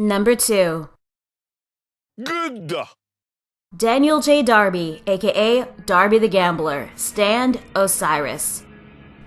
Number 2. Good. Daniel J. Darby, aka Darby the Gambler, stand Osiris.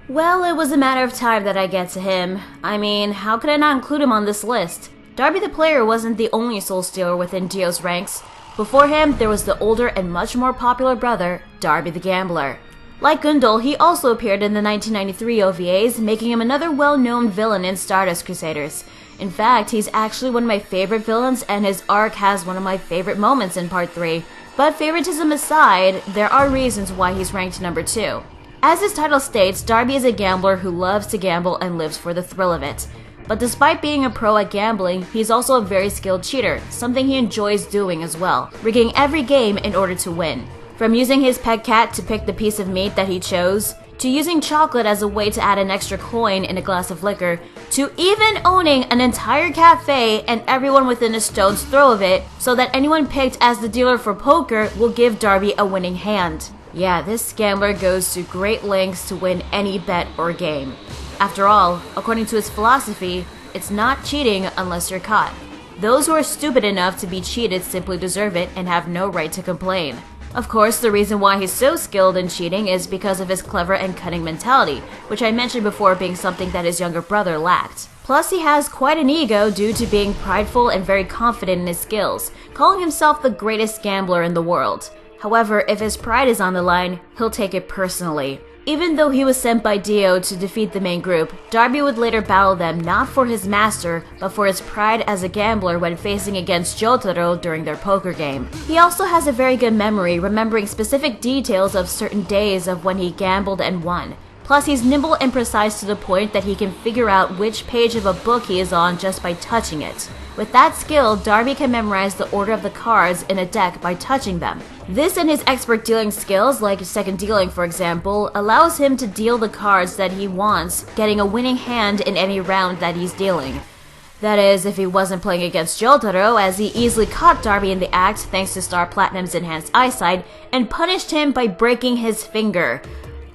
Well, it was a matter of time that I get to him. I mean, how could I not include him on this list? Darby the player wasn't the only soul stealer within Dio's ranks. Before him, there was the older and much more popular brother, Darby the Gambler. Like Gundel, he also appeared in the 1993 OVAs, making him another well-known villain in Stardust Crusaders. In fact, he's actually one of my favorite villains, and his arc has one of my favorite moments in Part 3. But favoritism aside, there are reasons why he's ranked number 2. As his title states, Darby is a gambler who loves to gamble and lives for the thrill of it. But despite being a pro at gambling, he's also a very skilled cheater, something he enjoys doing as well, rigging every game in order to win. From using his pet cat to pick the piece of meat that he chose, to using chocolate as a way to add an extra coin in a glass of liquor, to even owning an entire cafe and everyone within a stone's throw of it, so that anyone picked as the dealer for poker will give Darby a winning hand. Yeah, this gambler goes to great lengths to win any bet or game. After all, according to his philosophy, it's not cheating unless you're caught. Those who are stupid enough to be cheated simply deserve it and have no right to complain. Of course, the reason why he's so skilled in cheating is because of his clever and cunning mentality, which I mentioned before being something that his younger brother lacked. Plus, he has quite an ego due to being prideful and very confident in his skills, calling himself the greatest gambler in the world. However, if his pride is on the line, he'll take it personally. Even though he was sent by Dio to defeat the main group, Darby would later battle them not for his master, but for his pride as a gambler when facing against Jotaro during their poker game. He also has a very good memory, remembering specific details of certain days of when he gambled and won. Plus, he's nimble and precise to the point that he can figure out which page of a book he is on just by touching it. With that skill, Darby can memorize the order of the cards in a deck by touching them. This and his expert dealing skills, like second dealing for example, allows him to deal the cards that he wants, getting a winning hand in any round that he's dealing. That is, if he wasn't playing against Jotaro, as he easily caught Darby in the act thanks to Star Platinum's enhanced eyesight, and punished him by breaking his finger.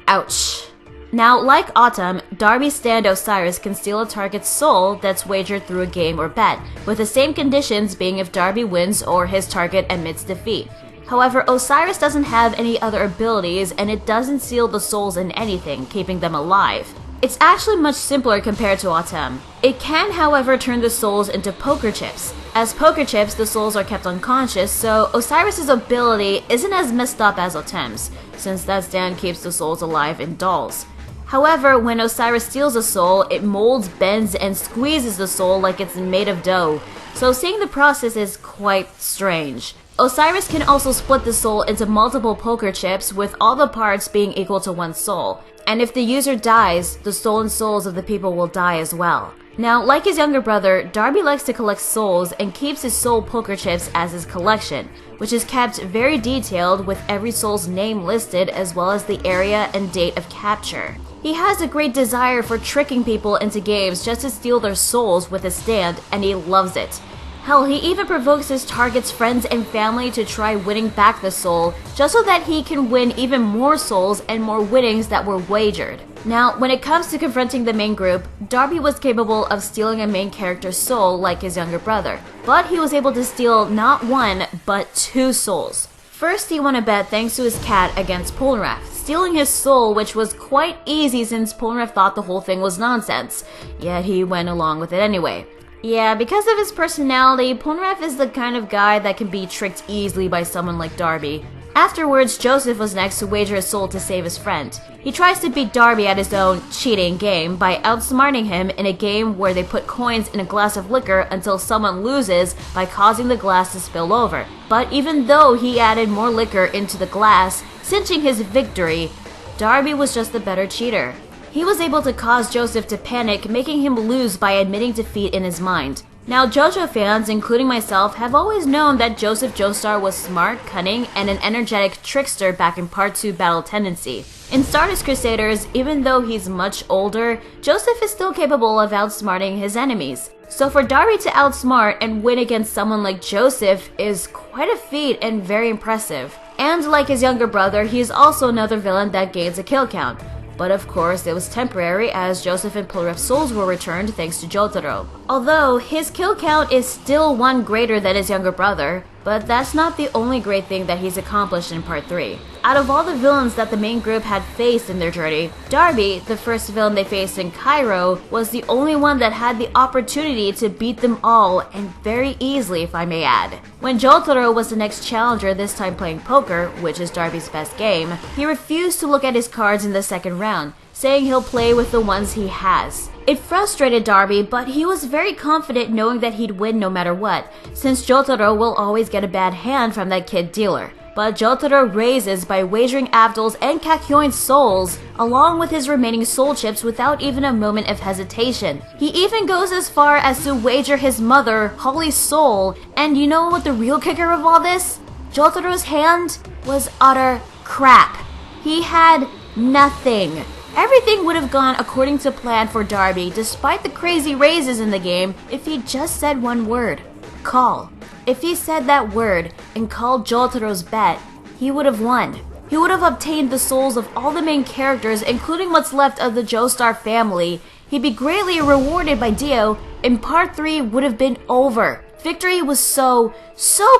Ouch. Now, like Autumn, Darby's stand Osiris can steal a target's soul that's wagered through a game or bet, with the same conditions being if Darby wins or his target admits defeat. However, Osiris doesn't have any other abilities and it doesn't seal the souls in anything, keeping them alive. It's actually much simpler compared to Autumn. It can, however, turn the souls into poker chips. As poker chips, the souls are kept unconscious, so Osiris' ability isn't as messed up as Autumn's, since that stand keeps the souls alive in dolls. However, when Osiris steals a soul, it molds, bends, and squeezes the soul like it's made of dough, so seeing the process is quite strange. Osiris can also split the soul into multiple poker chips, with all the parts being equal to one soul. And if the user dies, the stolen souls of the people will die as well. Now, like his younger brother, Darby likes to collect souls and keeps his soul poker chips as his collection, which is kept very detailed with every soul's name listed as well as the area and date of capture. He has a great desire for tricking people into games just to steal their souls with his stand, and he loves it. Hell, he even provokes his target's friends and family to try winning back the soul, just so that he can win even more souls and more winnings that were wagered. Now, when it comes to confronting the main group, Darby was capable of stealing a main character's soul like his younger brother, but he was able to steal not one, but 2 souls. First, he won a bet thanks to his cat against Polnareff, stealing his soul, which was quite easy since Polnareff thought the whole thing was nonsense, yet he went along with it anyway. Yeah, because of his personality, Polnareff is the kind of guy that can be tricked easily by someone like Darby. Afterwards, Joseph was next to wager his soul to save his friend. He tries to beat Darby at his own cheating game by outsmarting him in a game where they put coins in a glass of liquor until someone loses by causing the glass to spill over. But even though he added more liquor into the glass, cinching his victory, Darby was just the better cheater. He was able to cause Joseph to panic, making him lose by admitting defeat in his mind. Now, JoJo fans, including myself, have always known that Joseph Joestar was smart, cunning, and an energetic trickster back in Part 2 Battle Tendency. In Stardust Crusaders, even though he's much older, Joseph is still capable of outsmarting his enemies. So for Darby to outsmart and win against someone like Joseph is quite a feat and very impressive. And like his younger brother, he is also another villain that gains a kill count. But of course, it was temporary as Joseph and Polnareff's souls were returned thanks to Jotaro. Although, his kill count is still one greater than his younger brother, but that's not the only great thing that he's accomplished in Part 3. Out of all the villains that the main group had faced in their journey, Darby, the first villain they faced in Cairo, was the only one that had the opportunity to beat them all, and very easily if I may add. When Jotaro was the next challenger, this time playing poker, which is Darby's best game, he refused to look at his cards in the second round, saying he'll play with the ones he has. It frustrated Darby, but he was very confident knowing that he'd win no matter what, since Jotaro will always get a bad hand from that kid dealer. But Jotaro raises by wagering Abdul's and Kakyoin's souls, along with his remaining soul chips without even a moment of hesitation. He even goes as far as to wager his mother, Holly's soul, and you know what the real kicker of all this? Jotaro's hand was utter crap. He had nothing. Everything would have gone according to plan for Darby, despite the crazy raises in the game, if he just said one word: call. If he said that word and called Jotaro's bet, he would have won. He would have obtained the souls of all the main characters, including what's left of the Joestar family. He'd be greatly rewarded by Dio, and Part 3 would have been over. Victory was so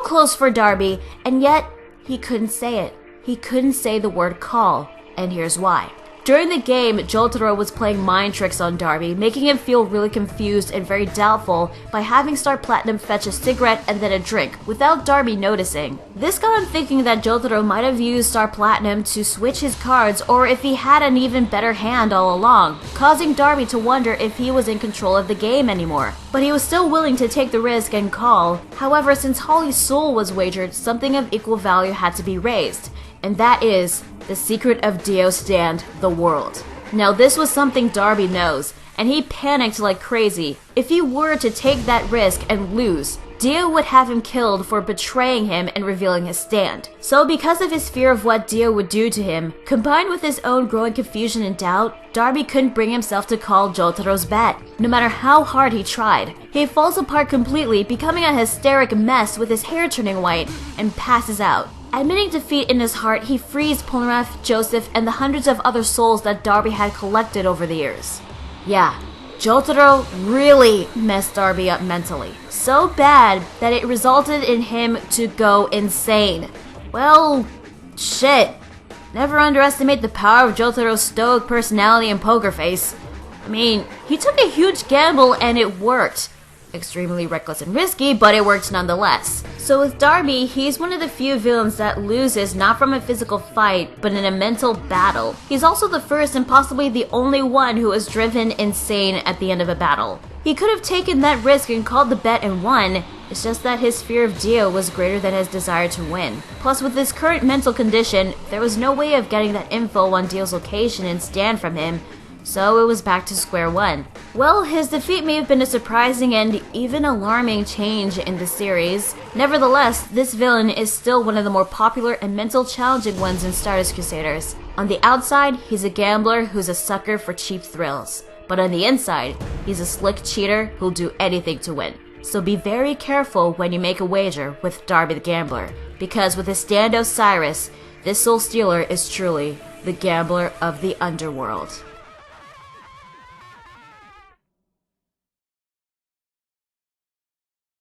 close for Darby, and yet he couldn't say it. He couldn't say the word call, and here's why. During the game, Jotaro was playing mind tricks on Darby, making him feel really confused and very doubtful by having Star Platinum fetch a cigarette and then a drink, without Darby noticing. This got him thinking that Jotaro might have used Star Platinum to switch his cards, or if he had an even better hand all along, causing Darby to wonder if he was in control of the game anymore. But he was still willing to take the risk and call. However, since Holly's soul was wagered, something of equal value had to be raised, and that is the secret of Dio's stand, the world. Now this was something Darby knows, and he panicked like crazy. If he were to take that risk and lose, Dio would have him killed for betraying him and revealing his stand. So because of his fear of what Dio would do to him, combined with his own growing confusion and doubt, Darby couldn't bring himself to call Jotaro's bet, no matter how hard he tried. He falls apart completely, becoming a hysteric mess with his hair turning white, and passes out. Admitting defeat in his heart, he frees Polnareff, Joseph, and the hundreds of other souls that Darby had collected over the years. Yeah, Jotaro really messed Darby up mentally. So bad that it resulted in him to go insane. Well, shit. Never underestimate the power of Jotaro's stoic personality and poker face. I mean, he took a huge gamble and it worked. Extremely reckless and risky, but it worked nonetheless. So with Darby, he's one of the few villains that loses not from a physical fight, but in a mental battle. He's also the first and possibly the only one who was driven insane at the end of a battle. He could have taken that risk and called the bet and won, it's just that his fear of Dio was greater than his desire to win. Plus, with his current mental condition, there was no way of getting that info on Dio's location and stand from him, so it was back to square one. Well, his defeat may have been a surprising and even alarming change in the series. Nevertheless, this villain is still one of the more popular and mental challenging ones in Stardust Crusaders. On the outside, he's a gambler who's a sucker for cheap thrills. But on the inside, he's a slick cheater who'll do anything to win. So be very careful when you make a wager with Darby the Gambler, because with his stand Osiris, this soul stealer is truly the gambler of the underworld.